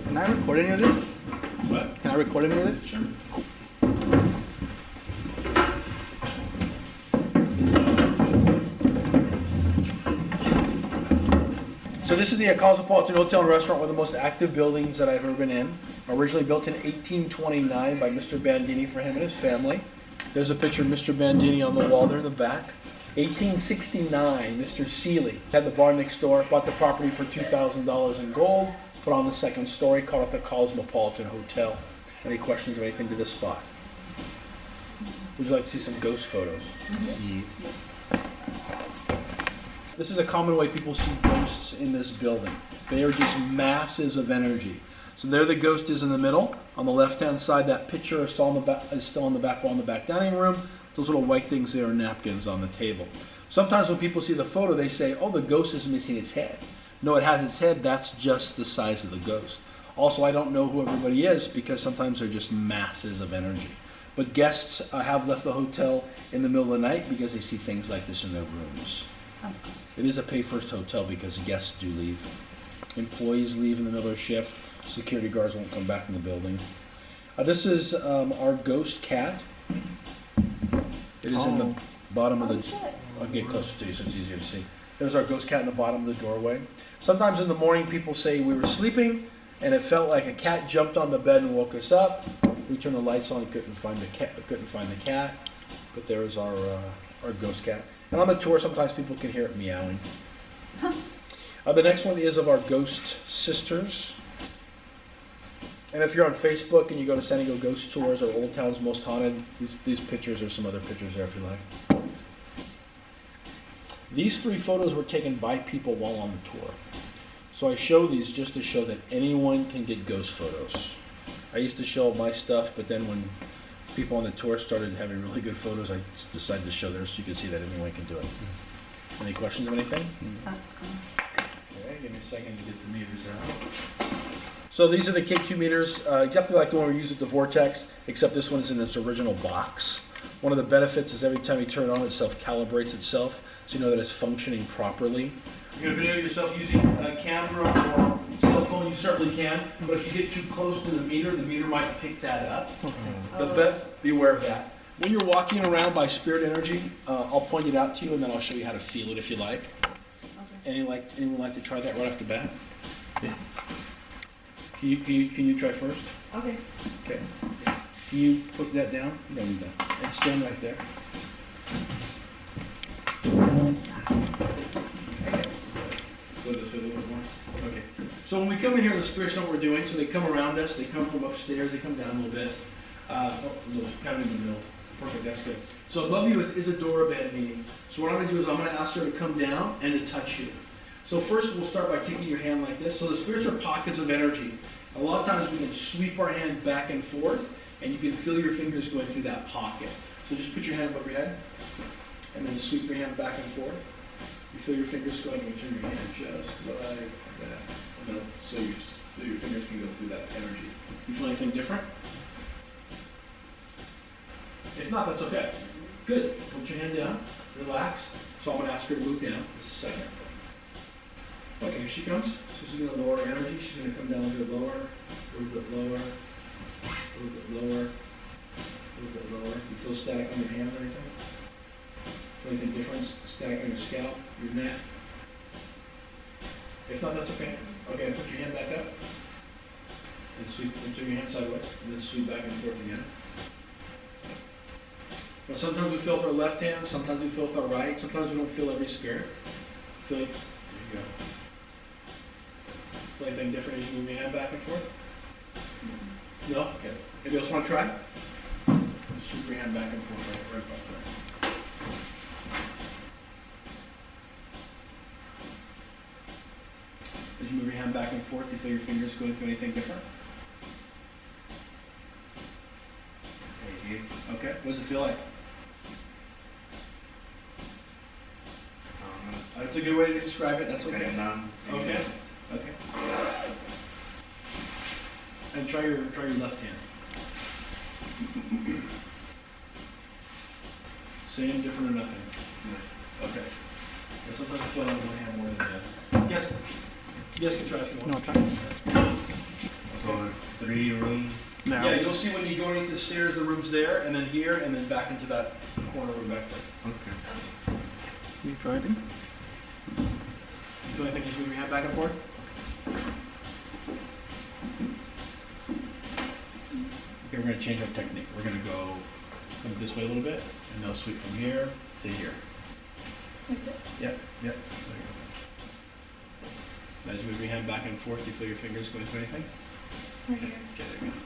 Can I record any of this? What? Can I record any of this? Sure. Cool. So this is the Cosmopolitan Hotel and Restaurant, one of the most active buildings that I've ever been in. Originally built in 1829 by Mr. Bandini for him and his family. There's a picture of Mr. Bandini on the wall there in the back. 1869, Mr. Seeley had the bar next door, bought the property for $2,000 in gold, put on the second story, called it the Cosmopolitan Hotel. Any questions or anything to this spot? Would you like to see some ghost photos? This is a common way people see ghosts in this building. They are just masses of energy. So there the ghost is in the middle. On the left-hand side, that picture is still on the back wall in the back dining room. Those little white things there are napkins on the table. Sometimes when people see the photo, they say, oh, the ghost is missing its head. No, it has its head. That's just the size of the ghost. Also, I don't know who everybody is because sometimes they're just masses of energy. But guests have left the hotel in the middle of the night because they see things like this in their rooms. It is a pay-first hotel because guests do leave. Employees leave in the middle of shift. Security guards won't come back in the building. This is our ghost cat. It is in the bottom of the... I'll get closer to you so it's easier to see. There's our ghost cat in the bottom of the doorway. Sometimes in the morning people say we were sleeping and it felt like a cat jumped on the bed and woke us up. We turned the lights on and couldn't find the cat. But there is our ghost cat. And on the tour sometimes people can hear it meowing. The next one is of our ghost sisters. And if you're on Facebook and you go to San Diego Ghost Tours or Old Town's Most Haunted, these pictures or some other pictures there if you like. These three photos were taken by people while on the tour. So I show these just to show that anyone can get ghost photos. I used to show my stuff, but then when people on the tour started having really good photos, I decided to show theirs so you can see that anyone can do it. Any questions of anything? Okay, give me a second to get the meters out. So these are the K2 meters, exactly like the one we used at the Vortex, except this one is in its original box. One of the benefits is every time you turn it on, it self-calibrates itself, so you know that it's functioning properly. You're going to video yourself using a camera or cell phone, you certainly can, but if you get too close to the meter might pick that up. But be aware of that. When you're walking around by spirit energy, I'll point it out to you and then I'll show you how to feel it if you like. Okay. Anyone like to try that right off the bat? Yeah. Can you try first? Okay. Okay. Can you put that down? You don't need that. And stand right there. Okay. So when we come in here, the spirits know what we're doing. So they come around us. They come from upstairs. They come down a little bit. Kind of in the middle. Perfect. That's good. So above you is Adora Bandini. So what I'm going to do is I'm going to ask her to come down and to touch you. So first we'll start by taking your hand like this. So the spirits are pockets of energy. A lot of times we can sweep our hand back and forth and you can feel your fingers going through that pocket. So just put your hand above your head and then sweep your hand back and forth. You feel your fingers going and you turn your hand just like that. And then so your fingers can go through that energy. You feel anything different? If not, that's okay. Good. Put your hand down. Relax. So I'm going to ask her to move down. Just a second. Okay, here she comes. So she's going to lower energy. She's going to come down a little bit lower, a little bit lower, a little bit lower, a little bit lower. You feel static on your hand or anything? Feel anything different? Static on your scalp, your neck? If not, that's okay. Okay, put your hand back up. And sweep, and turn your hand sideways. And then sweep back and forth again. Now sometimes we feel with our left hand, sometimes we feel with our right, sometimes we don't feel every spirit. Feel like, there you go. Feel anything different as you move your hand back and forth? No? Okay. Anybody else want to try? Just sweep your hand back and forth right back there. As you move your hand back and forth, do you feel your fingers going through anything different? Okay. What does it feel like? That's a good way to describe it. That's okay. Okay. Okay. And try your left hand. Same, different, or nothing? Okay. Sometimes I feel like we have more than that. Yes, yes, can try if you want. No, try. So 3 rooms. Now. Yeah, you'll see when you go underneath the stairs, the room's there, and then here, and then back into that corner room back there. Okay. You tried it? You feel anything just move your hand back and forth? Okay, we're gonna change our technique. We're gonna go this way a little bit, and they'll sweep from here to here. Like this? Yep, yep. There you go. As you move your hand back and forth, do you feel your fingers going through anything? Right here. Okay, there you go.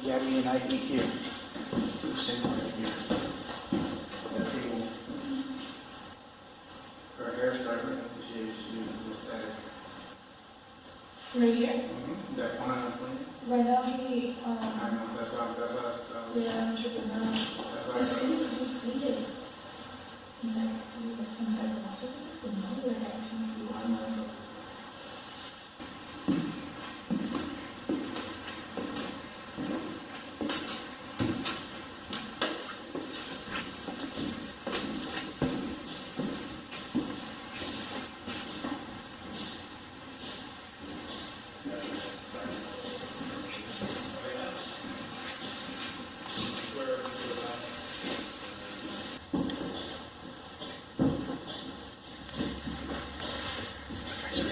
Gabby and I eat here. The same right here. That table. Her hair started she was static. Right here. That one on the plane. Right now he, I know, that's why yeah, I'm tripping out. that's why It's completed. He's like, you got some type of water? No, we're actually water.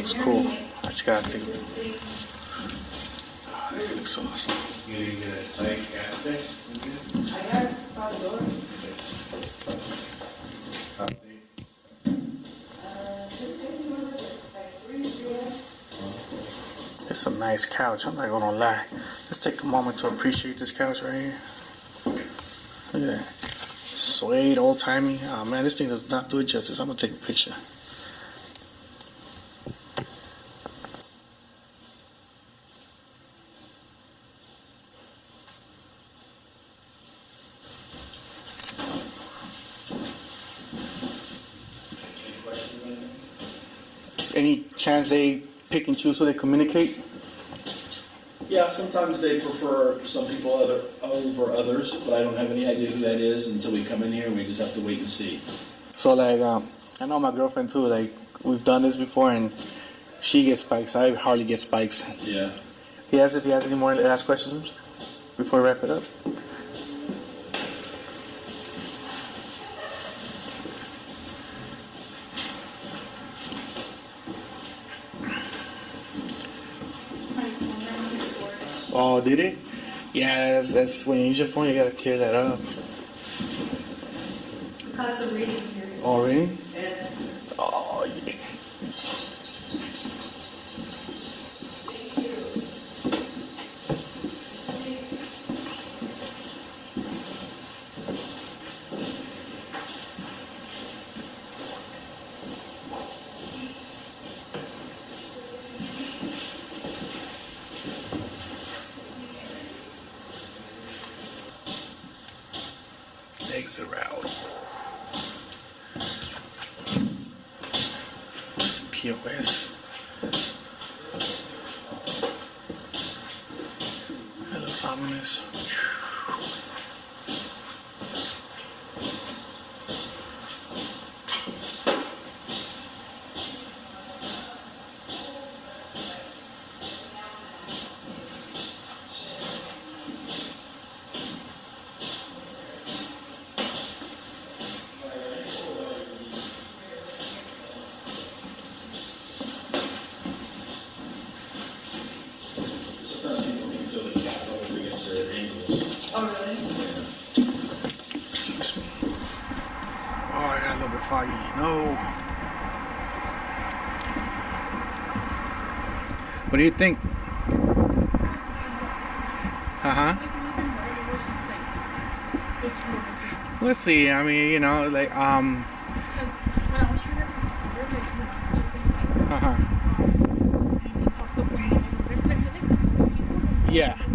It's cool. I just gotta take it. Oh, that looks so awesome. You didn't get a spike after? I got front door. It's a nice couch, I'm not gonna lie. Let's take a moment to appreciate this couch right here. Look at that. Suede, old timey. Oh man, this thing does not do it justice. I'm gonna take a picture. Any chance they pick and choose who they communicate? Yeah, sometimes they prefer some people over others, but I don't have any idea who that is until we come in here. We just have to wait and see. So like, I know my girlfriend too. Like, we've done this before, and she gets spikes. I hardly get spikes. Yeah. He asks if he has any more last questions before we wrap it up. Oh, did it? Yeah, that's when you use your phone, you gotta clear that up. Got some readings here. Oh, really? Yeah. Oh, yeah. Legs around. POS. That looks ominous. Oh, really? Oh, I got a little bit foggy. No. What do you think? We'll see. I mean, you know, like yeah.